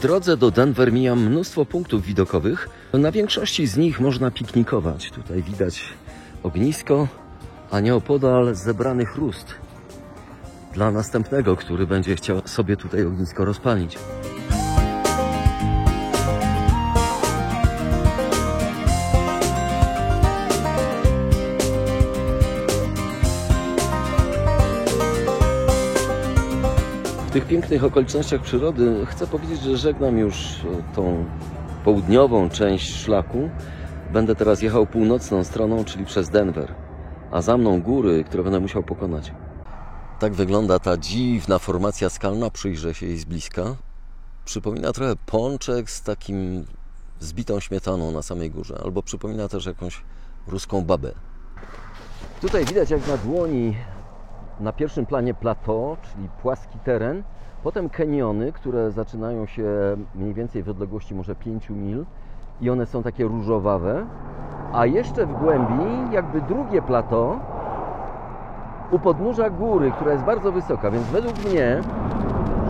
drodze do Denver mijam mnóstwo punktów widokowych. Na większości z nich można piknikować. Tutaj widać ognisko, a nieopodal zebrany chrust dla następnego, który będzie chciał sobie tutaj ognisko rozpalić. W tych pięknych okolicznościach przyrody chcę powiedzieć, że żegnam już tą południową część szlaku. Będę teraz jechał północną stroną, czyli przez Denver, a za mną góry, które będę musiał pokonać. Tak wygląda ta dziwna formacja skalna, przyjrzę się jej z bliska. Przypomina trochę pączek z takim zbitą śmietaną na samej górze, albo przypomina też jakąś ruską babę. Tutaj widać jak na dłoni na pierwszym planie plateau, czyli płaski teren, potem kaniony, które zaczynają się mniej więcej w odległości może 5 mil i one są takie różowawe, a jeszcze w głębi jakby drugie plateau u podnóża góry, która jest bardzo wysoka, więc według mnie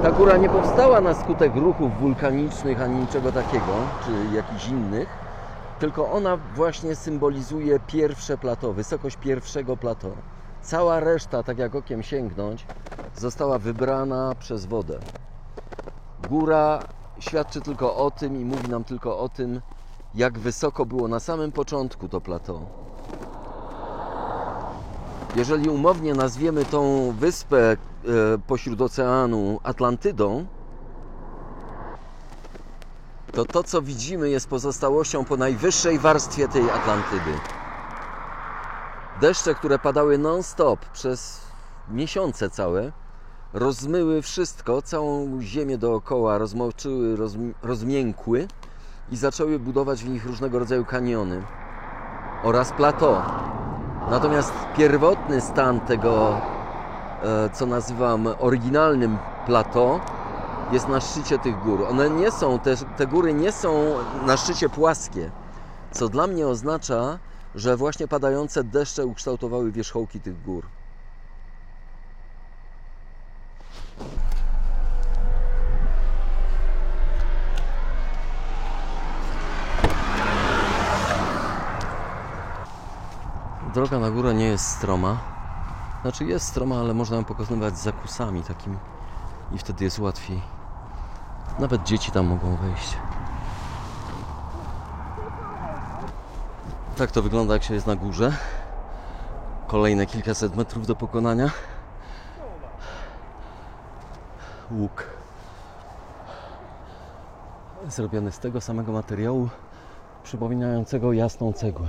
ta góra nie powstała na skutek ruchów wulkanicznych ani niczego takiego, czy jakichś innych, tylko ona właśnie symbolizuje pierwsze plateau, wysokość pierwszego plateau. Cała reszta, tak jak okiem sięgnąć, została wybrana przez wodę. Góra świadczy tylko o tym i mówi nam tylko o tym, jak wysoko było na samym początku to plateau. Jeżeli umownie nazwiemy tą wyspę pośród oceanu Atlantydą, to to, co widzimy, jest pozostałością po najwyższej warstwie tej Atlantydy. Deszcze, które padały non-stop przez miesiące całe, rozmyły wszystko, całą ziemię dookoła, rozmoczyły, rozmiękły i zaczęły budować w nich różnego rodzaju kaniony oraz plateau. Natomiast pierwotny stan tego, co nazywam oryginalnym plateau, jest na szczycie tych gór. One nie są, te góry nie są na szczycie płaskie, co dla mnie oznacza, że właśnie padające deszcze ukształtowały wierzchołki tych gór. Droga na górę nie jest stroma. Znaczy jest stroma, ale można ją pokonywać zakusami takimi i wtedy jest łatwiej. Nawet dzieci tam mogą wejść. Tak to wygląda, jak się jest na górze. Kolejne kilkaset metrów do pokonania. Łuk zrobiony z tego samego materiału, przypominającego jasną cegłę.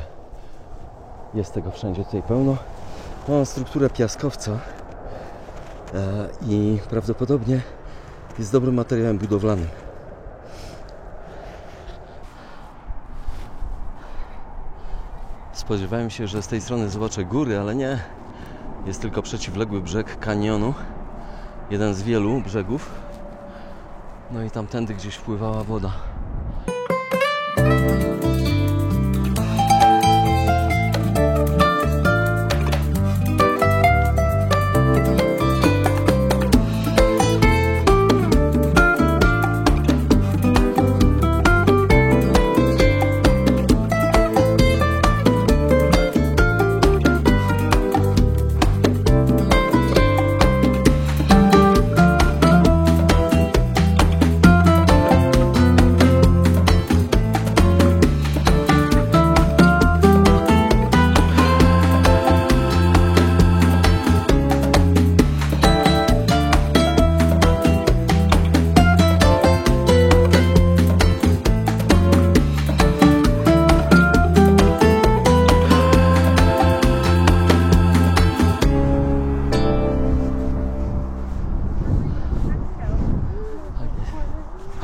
Jest tego wszędzie tutaj pełno. Ma strukturę piaskowca i prawdopodobnie jest dobrym materiałem budowlanym. Spodziewałem się, że z tej strony zobaczę góry, ale nie. Jest tylko przeciwległy brzeg kanionu. Jeden z wielu brzegów. No i tamtędy gdzieś wpływała woda.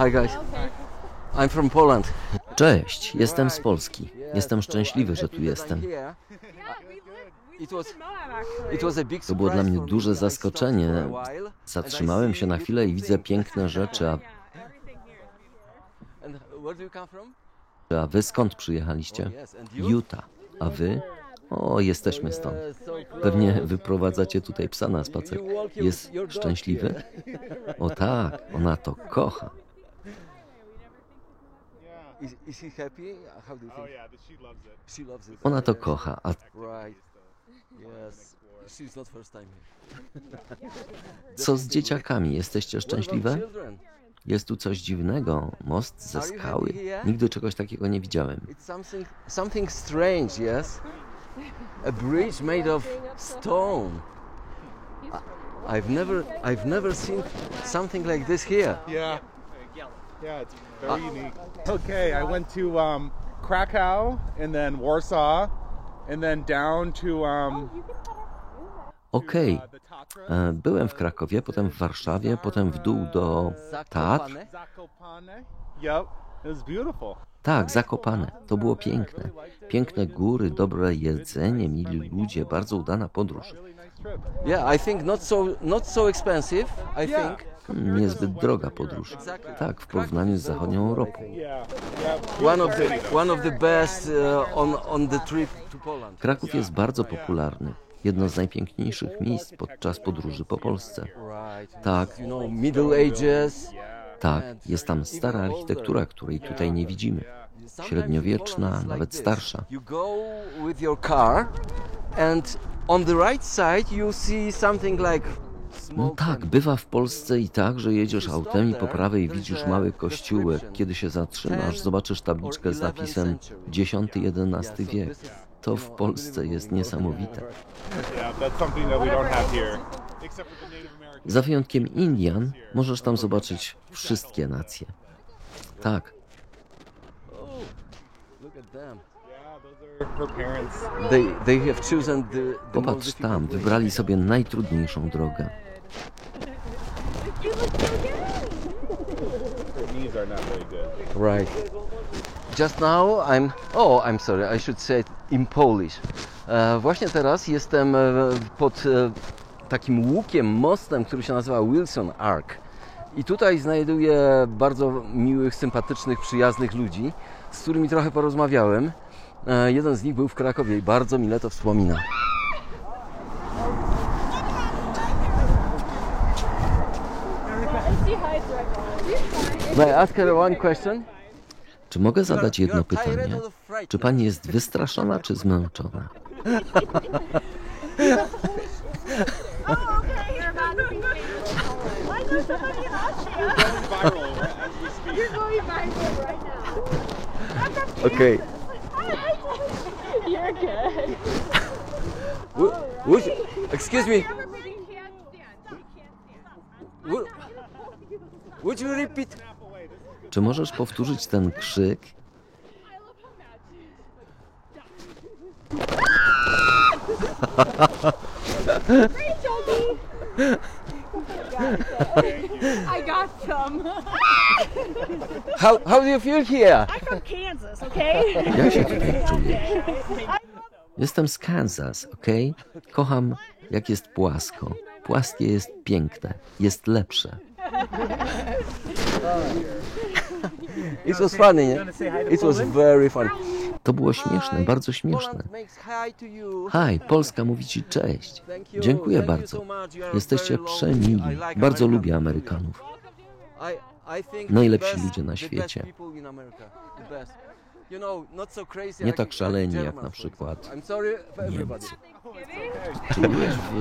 Hi guys. I'm from Poland. Cześć, jestem z Polski. Jestem szczęśliwy, że tu jestem. To było dla mnie duże zaskoczenie. Zatrzymałem się na chwilę i widzę piękne rzeczy. A wy skąd przyjechaliście? Utah. A wy? O, jesteśmy stąd. Pewnie wyprowadzacie tutaj psa na spacer. Jest szczęśliwy? O tak, ona to kocha. Is he happy? How do you think? she loves it. She loves it. Ona to kocha, a Right. Yes. She's not first time here. co z dzieciakami? Jesteście What about szczęśliwe? children? Jest tu coś dziwnego. Most ze skały. Nigdy czegoś takiego nie widziałem. It's something strange, yes? A bridge made of stone. I've never seen something like this here. Yeah. Yeah, it's very unique. Okay, I went to Krakow and then Warsaw and then down to Okej, the Tatra. byłem w Krakowie, potem w Warszawie, potem w dół do Tatr. Zakopane. Yep, it was beautiful. Tak, Zakopane. To było piękne. Piękne góry, dobre jedzenie, mili ludzie, bardzo udana podróż. Really nice trip. Yeah, I think not so expensive. I Yeah. think Niezbyt droga podróż. Tak, w porównaniu z zachodnią Europą. Yeah. Yeah. one of the best on the trip to Poland. Kraków jest bardzo popularny. Jedno z najpiękniejszych miejsc podczas podróży po Polsce. Right. Tak, You know, Middle Ages. tak, jest tam stara architektura, której tutaj nie widzimy. Średniowieczna, nawet starsza. You go with your car and on the right side you see something like No tak, bywa w Polsce i tak, że jedziesz autem i po prawej widzisz mały kościółek. Kiedy się zatrzymasz, zobaczysz tabliczkę z napisem X-XI wiek. To w Polsce jest niesamowite. Yeah, that's something that we don't have here. Except for the Native Americans. Za wyjątkiem Indian, możesz tam zobaczyć wszystkie nacje. Tak, Look at them. Yeah, those are her parents. They have chosen the most popatrz difficult tam, way. wybrali sobie najtrudniejszą drogę. Their knees are not very good. Right. Just now I'm sorry, I should say it in Polish. Właśnie teraz jestem pod takim łukiem, mostem, który się nazywa Wilson Arch. I tutaj znajduję bardzo miłych, sympatycznych, przyjaznych ludzi, z którymi trochę porozmawiałem. Jeden z nich był w Krakowie i bardzo mile to wspomina. May I ask her one question? Czy mogę zadać jedno pytanie? Czy pani jest wystraszona czy zmęczona? Oh, okay. You're about to be famous. Why does somebody ask you? Viral as we speak. You're going viral right now. I'm from Okay. Kansas. You're good. Excuse me. Everybody can't stand. We can't stand. Would you repeat? Czy możesz powtórzyć ten krzyk? I love how mad. Great, Joby. I got some. How do you feel here? I'm from Kansas, okay? Jak się tutaj czujesz? Jestem z Kansas, okej? Kocham, jak jest płasko. Płaskie jest piękne, jest lepsze. It was funny, yeah? It was very funny. To było śmieszne, bardzo śmieszne. Hej, Polska mówi ci cześć. Dziękuję bardzo. Jesteście przemili. Bardzo lubię Amerykanów. Najlepsi ludzie na świecie. Nie tak szaleni jak na przykład Niemcy.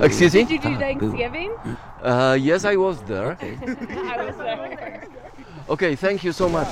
Excuse me? Did you do Tak, Thanksgiving? Yes, I was there. I was there. Okay, thank you so much.